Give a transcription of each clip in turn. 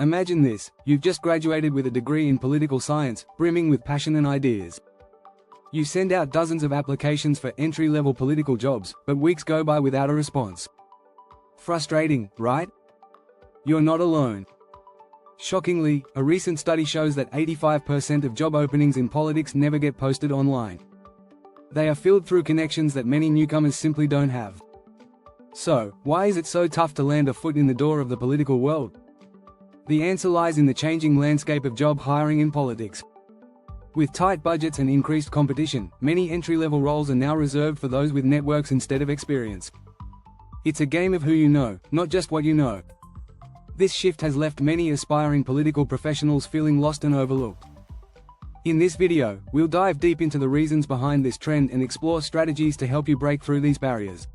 Imagine this: you've just graduated with a degree in political science, brimming with passion and ideas. You send out dozens of applications for entry-level political jobs, but weeks go by without a response. Frustrating, right? You're not alone. Shockingly, a recent study shows that 85% of job openings in politics never get posted online. They are filled through connections that many newcomers simply don't have. So, why is it so tough to land a foot in the door of the political world? The answer lies in the changing landscape of job hiring in politics. With tight budgets and increased competition, many entry-level roles are now reserved for those with networks instead of experience. It's a game of who you know, not just what you know. This shift has left many aspiring political professionals feeling lost and overlooked. In this video, we'll dive deep into the reasons behind this trend and explore strategies to help you break through these barriers.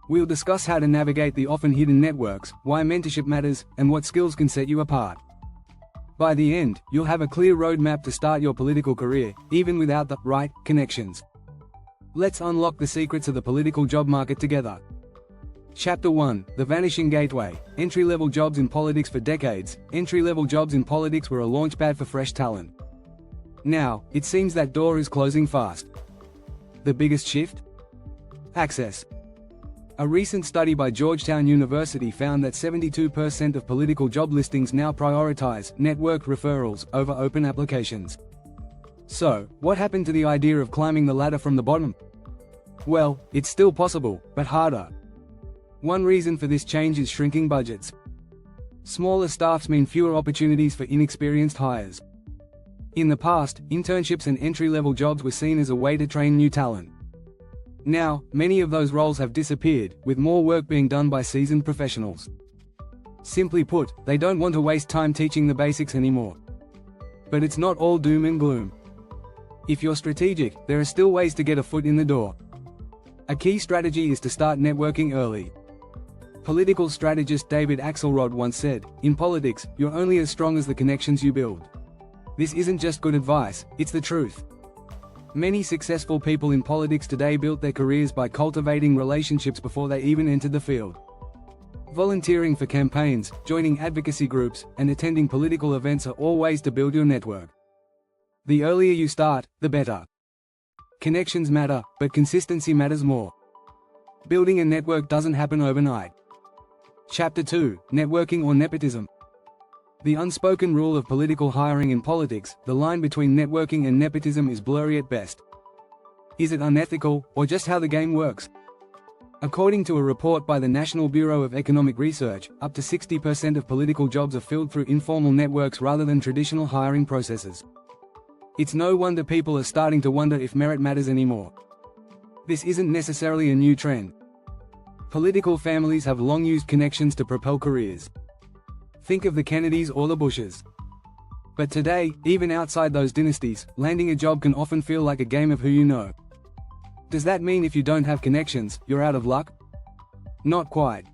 We'll discuss how to navigate the often hidden networks, why mentorship matters, and what skills can set you apart. By the end, you'll have a clear roadmap to start your political career, even without the right connections. Let's unlock the secrets of the political job market together. Chapter 1: The Vanishing Gateway. Entry-level jobs in politics. For decades, entry-level jobs in politics were a launchpad for fresh talent. Now, it seems that door is closing fast. The biggest shift? Access. A recent study by Georgetown University found that 72% of political job listings now prioritize network referrals over open applications. So, what happened to the idea of climbing the ladder from the bottom? Well, it's still possible, but harder. One reason for this change is shrinking budgets. Smaller staffs mean fewer opportunities for inexperienced hires. In the past, internships and entry-level jobs were seen as a way to train new talent. Now, many of those roles have disappeared, with more work being done by seasoned professionals. Simply put, they don't want to waste time teaching the basics anymore. But it's not all doom and gloom. If you're strategic, there are still ways to get a foot in the door. A key strategy is to start networking early. Political strategist David Axelrod once said, "In politics, you're only as strong as the connections you build." This isn't just good advice, it's the truth. Many successful people in politics today built their careers by cultivating relationships before they even entered the field. Volunteering for campaigns, joining advocacy groups, and attending political events are all ways to build your network. The earlier you start, the better. Connections matter, but consistency matters more. Building a network doesn't happen overnight. Chapter 2: Networking or Nepotism. The unspoken rule of political hiring in politics, the line between networking and nepotism is blurry at best. Is it unethical, or just how the game works? According to a report by the National Bureau of Economic Research, up to 60% of political jobs are filled through informal networks rather than traditional hiring processes. It's no wonder people are starting to wonder if merit matters anymore. This isn't necessarily a new trend. Political families have long used connections to propel careers. Think of the Kennedys or the Bushes. But today, even outside those dynasties, landing a job can often feel like a game of who you know. Does that mean if you don't have connections, you're out of luck? Not quite.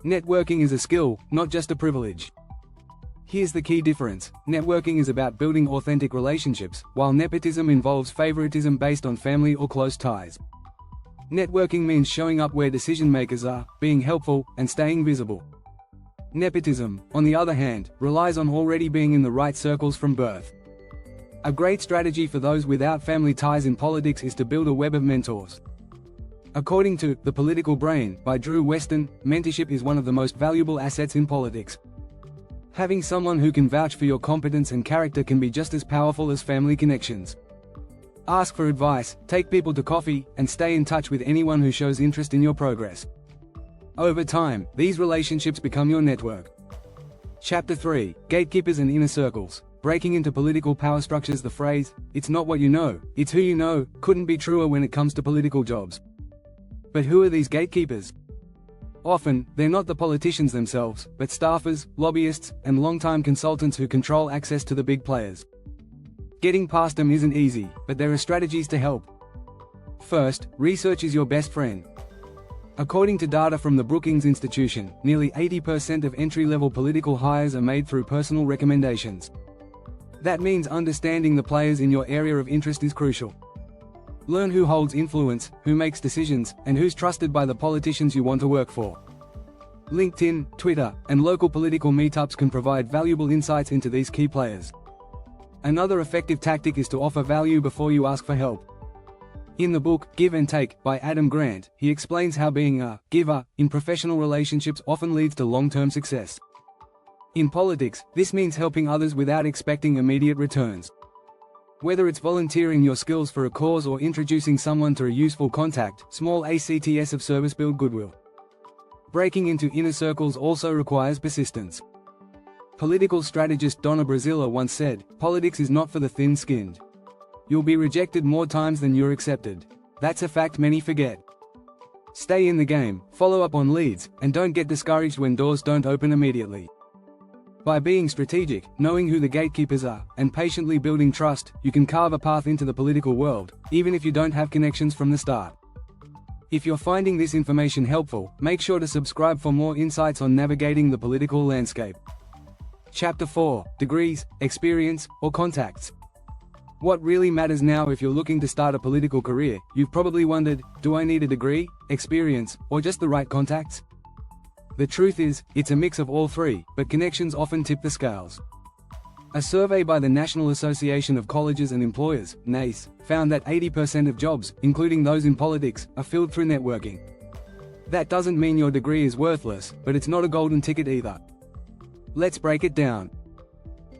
Networking is a skill, not just a privilege. Here's the key difference: networking is about building authentic relationships, while nepotism involves favoritism based on family or close ties. Networking means showing up where decision makers are, being helpful, and staying visible. Nepotism, on the other hand, relies on already being in the right circles from birth. A great strategy for those without family ties in politics is to build a web of mentors. According to The Political Brain by Drew Weston, mentorship is one of the most valuable assets in politics. Having someone who can vouch for your competence and character can be just as powerful as family connections. Ask for advice, take people to coffee, and stay in touch with anyone who shows interest in your progress. Over time, these relationships become your network. Chapter 3: Gatekeepers and Inner Circles. Breaking into political power structures. The phrase, "It's not what you know, it's who you know," couldn't be truer when it comes to political jobs. But who are these gatekeepers? Often, they're not the politicians themselves, but staffers, lobbyists, and long-time consultants who control access to the big players. Getting past them isn't easy, but there are strategies to help. First, research is your best friend. According to data from the Brookings Institution, nearly 80% of entry-level political hires are made through personal recommendations. That means understanding the players in your area of interest is crucial. Learn who holds influence, who makes decisions, and who's trusted by the politicians you want to work for. LinkedIn, Twitter, and local political meetups can provide valuable insights into these key players. Another effective tactic is to offer value before you ask for help. In the book, Give and Take, by Adam Grant, he explains how being a giver in professional relationships often leads to long-term success. In politics, this means helping others without expecting immediate returns. Whether it's volunteering your skills for a cause or introducing someone to a useful contact, small acts of service build goodwill. Breaking into inner circles also requires persistence. Political strategist Donna Brazila once said, "Politics is not for the thin-skinned. You'll be rejected more times than you're accepted. That's a fact many forget." Stay in the game, follow up on leads, and don't get discouraged when doors don't open immediately. By being strategic, knowing who the gatekeepers are, and patiently building trust, you can carve a path into the political world, even if you don't have connections from the start. If you're finding this information helpful, make sure to subscribe for more insights on navigating the political landscape. Chapter 4: Degrees, Experience, or Contacts. What really matters now if you're looking to start a political career? You've probably wondered, do I need a degree, experience, or just the right contacts? The truth is, it's a mix of all three, but connections often tip the scales. A survey by the National Association of Colleges and Employers, NACE, found that 80% of jobs, including those in politics, are filled through networking. That doesn't mean your degree is worthless, but it's not a golden ticket either. Let's break it down.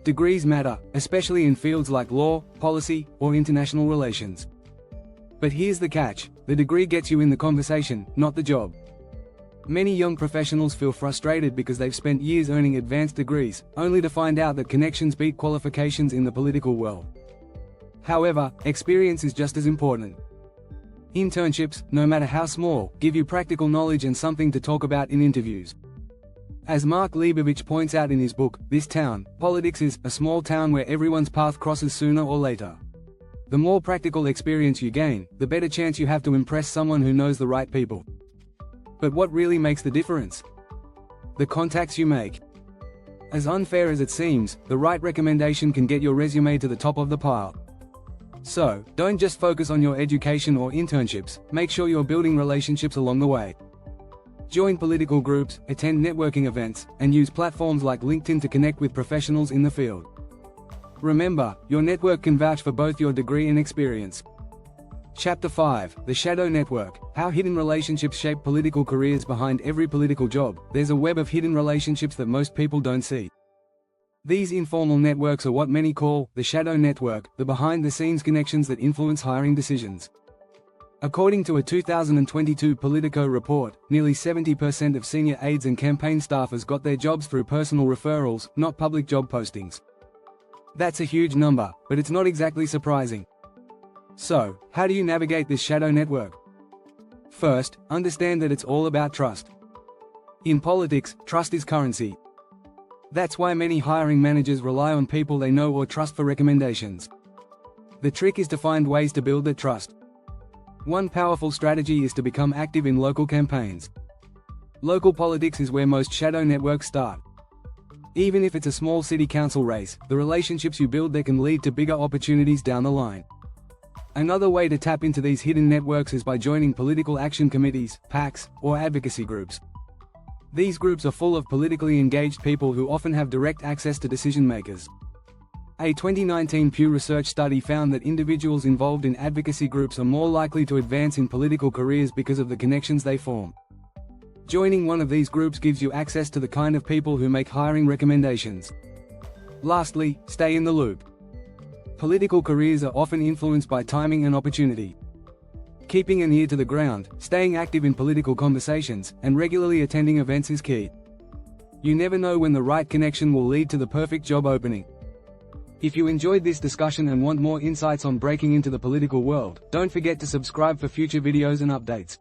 Degrees matter, especially in fields like law, policy, or international relations. But here's the catch: the degree gets you in the conversation, not the job. Many young professionals feel frustrated because they've spent years earning advanced degrees, only to find out that connections beat qualifications in the political world. However, experience is just as important. Internships, no matter how small, give you practical knowledge and something to talk about in interviews. As Mark Leibovich points out in his book, This Town, Politics is a small town where everyone's path crosses sooner or later. The more practical experience you gain, the better chance you have to impress someone who knows the right people. But what really makes the difference? The contacts you make. As unfair as it seems, the right recommendation can get your resume to the top of the pile. So, don't just focus on your education or internships, make sure you're building relationships along the way. Join political groups, attend networking events, and use platforms like LinkedIn to connect with professionals in the field. Remember, your network can vouch for both your degree and experience. Chapter 5: The Shadow Network, How Hidden Relationships Shape Political Careers. Behind every political job, there's a web of hidden relationships that most people don't see. These informal networks are what many call the shadow network, the behind-the-scenes connections that influence hiring decisions. According to a 2022 Politico report, nearly 70% of senior aides and campaign staffers got their jobs through personal referrals, not public job postings. That's a huge number, but it's not exactly surprising. So, how do you navigate this shadow network? First, understand that it's all about trust. In politics, trust is currency. That's why many hiring managers rely on people they know or trust for recommendations. The trick is to find ways to build that trust. One powerful strategy is to become active in local campaigns. Local politics is where most shadow networks start. Even if it's a small city council race, the relationships you build there can lead to bigger opportunities down the line. Another way to tap into these hidden networks is by joining political action committees, PACs, or advocacy groups. These groups are full of politically engaged people who often have direct access to decision makers. A 2019 Pew Research study found that individuals involved in advocacy groups are more likely to advance in political careers because of the connections they form. Joining one of these groups gives you access to the kind of people who make hiring recommendations. Lastly, stay in the loop. Political careers are often influenced by timing and opportunity. Keeping an ear to the ground, staying active in political conversations, and regularly attending events is key. You never know when the right connection will lead to the perfect job opening. If you enjoyed this discussion and want more insights on breaking into the political world, don't forget to subscribe for future videos and updates.